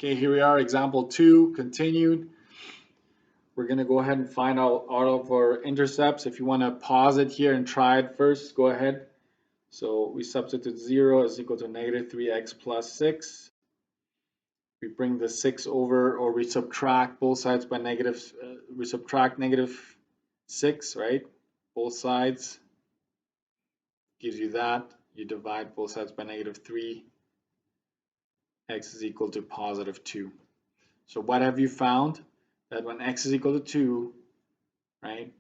Okay, here we are, example 2, continued. We're going to go ahead and find out all of our intercepts. If you want to pause it here and try it first, go ahead. So we substitute 0 is equal to negative 3x plus 6. We bring the 6 over, or we subtract both sides by negative, we subtract negative 6, right? Both sides gives you that. You divide both sides by negative 3. X is equal to positive 2. So what have you found? That when x is equal to 2, right?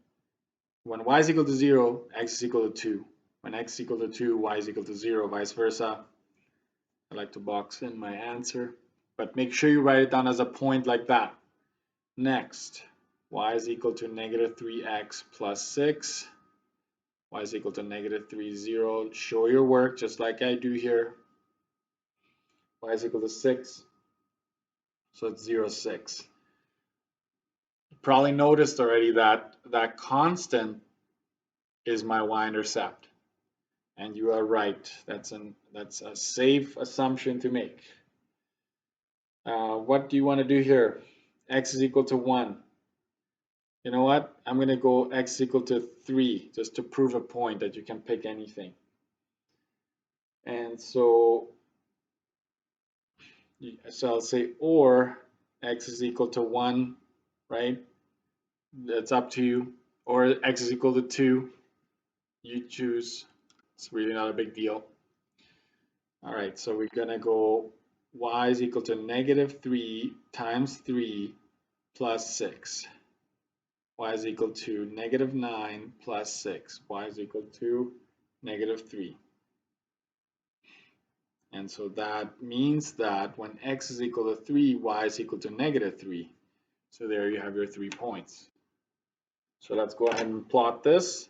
When y is equal to 0, x is equal to 2. When x is equal to 2, y is equal to 0, vice versa. I like to box in my answer, but make sure you write it down as a point like that. Next, y is equal to negative 3x plus 6. Y is equal to negative 3, 0. Show your work just like I do here. Y is equal to 6. So it's 0, 6. You probably noticed already that that constant is my y-intercept. And you are right. That's a safe assumption to make. What do you want to do here? X is equal to 1. You know what? I'm going to go x is equal to 3 just to prove a point that you can pick anything. And so I'll say or x is equal to 1, right? That's up to you. Or x is equal to 2. You choose. It's really not a big deal. All right, so we're going to go y is equal to negative 3 times 3 plus 6. Y is equal to negative 9 plus 6. Y is equal to negative 3. And so that means that when x is equal to 3, y is equal to negative 3. So there you have your 3 points. So let's go ahead and plot this.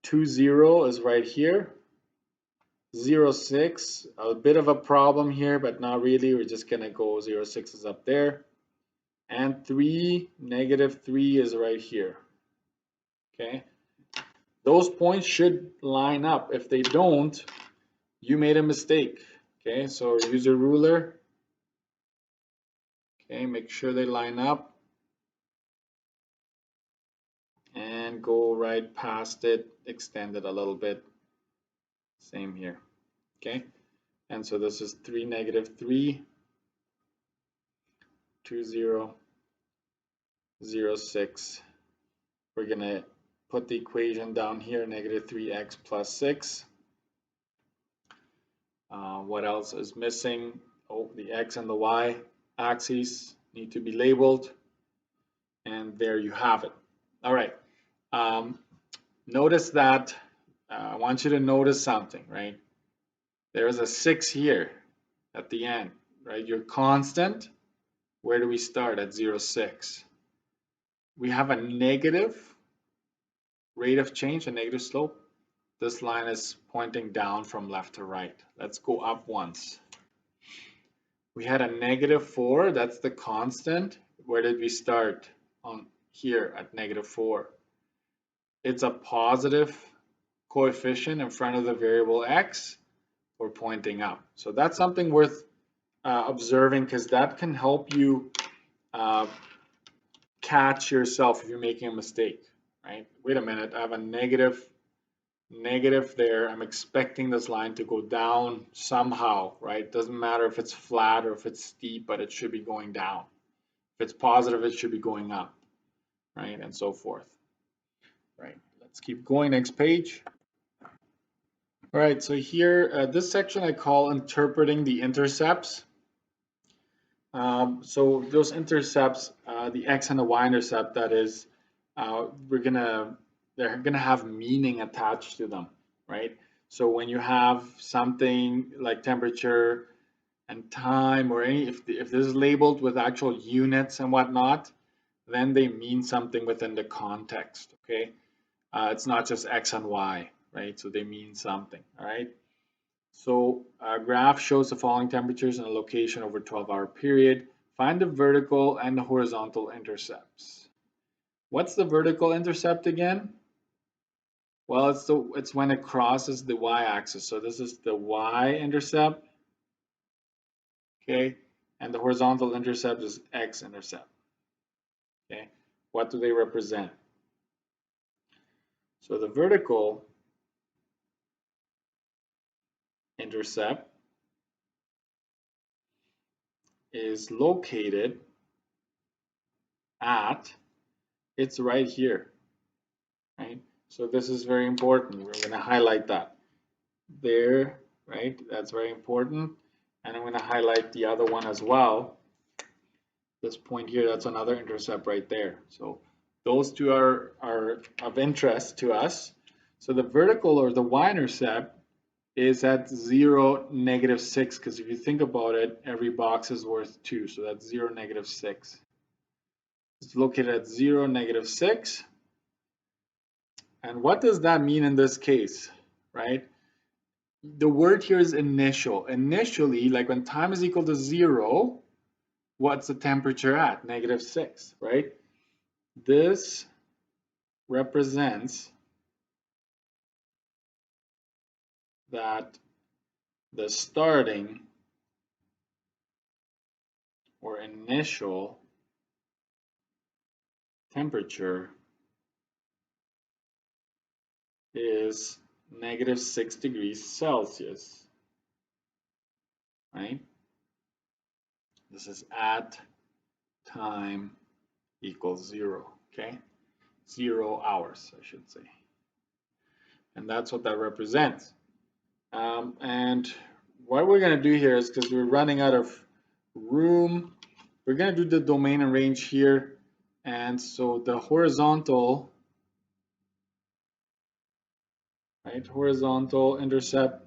2, 0 is right here. 0, 6, a bit of a problem here, but not really. We're just going to go 0, 6 is up there. And 3, negative 3 is right here. Okay. Those points should line up. If they don't, you made a mistake. Okay, so use your ruler. Okay, make sure they line up. And go right past it, extend it a little bit. Same here. Okay, and so this is 3, negative 3, 2, 0, 0, 6. We're going to put the equation down here, negative 3x plus 6. What else is missing? Oh, the x and the y axes need to be labeled. And there you have it. All right. Notice that I want you to notice something, right? There is a 6 here at the end, right? Your constant, where do we start? At 0, 6. We have a negative rate of change, a negative slope. This line is pointing down from left to right. Let's go up once. We had a negative 4, that's the constant. Where did we start? On here at negative 4. It's a positive coefficient in front of the variable x. We're pointing up. So that's something worth observing, because that can help you catch yourself if you're making a mistake, right? Wait a minute, I have a negative there. I'm expecting this line to go down somehow, right? Doesn't matter if it's flat or if it's steep, but it should be going down. If it's positive, it should be going up, right? And so forth, right? Let's keep going. Next page. All right, so here, this section I call interpreting the intercepts. So those intercepts, the x and the y-intercept, that is, they're gonna have meaning attached to them, right? So when you have something like temperature and time, or if this is labeled with actual units and whatnot, then they mean something within the context, okay? It's not just x and y, right? So they mean something, all right? So a graph shows the following temperatures and a location over a 12-hour period. Find the vertical and the horizontal intercepts. What's the vertical intercept again? Well, it's when it crosses the y-axis. So this is the y-intercept. Okay, and the horizontal intercept is x-intercept. Okay, what do they represent? So the vertical intercept is located at, it's right here, right? So this is very important. We're going to highlight that there, right? That's very important. And I'm going to highlight the other one as well. This point here, that's another intercept right there. So those two are of interest to us. So the vertical or the y-intercept is at 0, -6, because if you think about it, every box is worth 2, so that's 0, -6. It's located at 0, -6. And what does that mean in this case, right? The word here is initial. Initially, like when time is equal to 0, what's the temperature at? -6, right? This represents that the starting or initial temperature is -6 degrees Celsius, right? This is at time equals 0, okay? 0 hours, I should say. And that's what that represents. And what we're going to do here is, because we're running out of room, we're going to do the domain and range here. And so the horizontal, right, horizontal intercept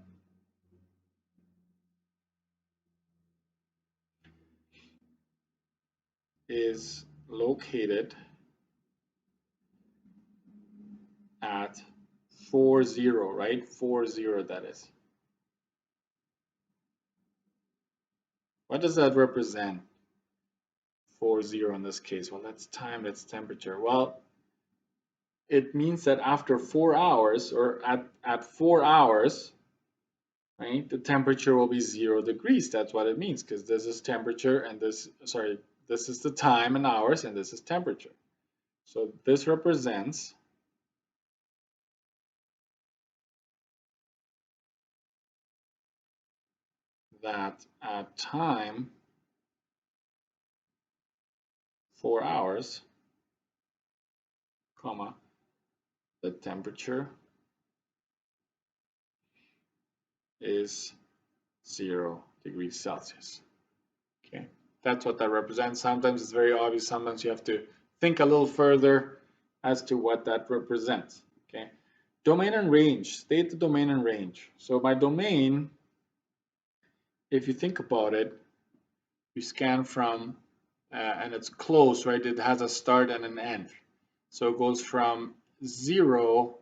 is located at 40, right? 40, that is. What does that represent? 40 in this case. Well, that's time, that's temperature. Well, it means that after 4 hours, or at 4 hours, right, the temperature will be 0 degrees. That's what it means, because this is temperature and this, sorry, this is the time in hours and this is temperature. So this represents that at time 4 hours, comma, the temperature is 0 degrees Celsius. Okay, that's what that represents. Sometimes it's very obvious, sometimes you have to think a little further as to what that represents. Okay, domain and range, state the domain and range. So my domain, if you think about it, you scan from, and it's closed, right? It has a start and an end. So it goes from 0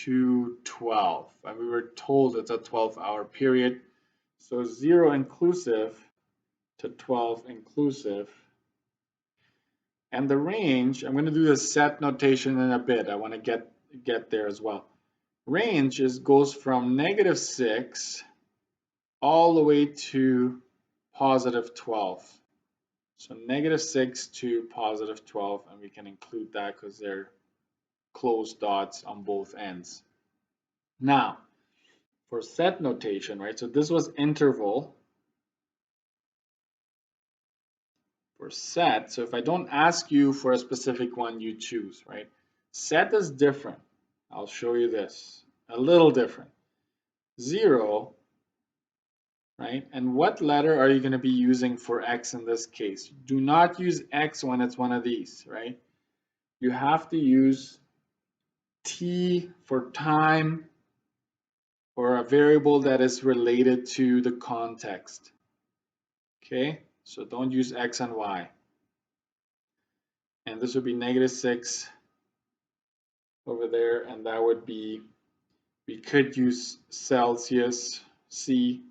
to 12. And we were told it's a 12-hour period. So 0 inclusive to 12 inclusive. And the range, I'm going to do the set notation in a bit. I want to get there as well. Range goes from -6 all the way to +12. So -6 to +12, and we can include that because they're closed dots on both ends. Now, for set notation, right? So this was interval. For set, so if I don't ask you for a specific one, you choose, right? Set is different. I'll show you this. A little different. 0, right? And what letter are you going to be using for X in this case? Do not use X when it's one of these, right? You have to use T for time or a variable that is related to the context. Okay, so don't use X and Y. And this would be -6 over there, and that would be, we could use Celsius, C,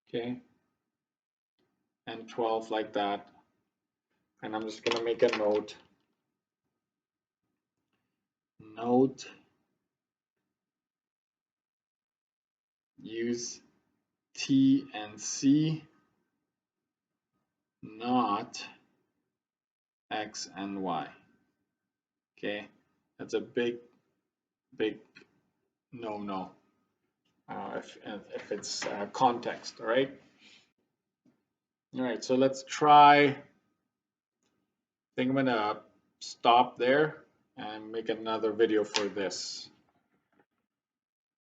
okay, and 12 like that. And I'm just going to make a note. Note, use T and C not X and Y. Okay, that's a big no. If it's context, all right? All right, so let's try. I think I'm gonna stop there and make another video for this.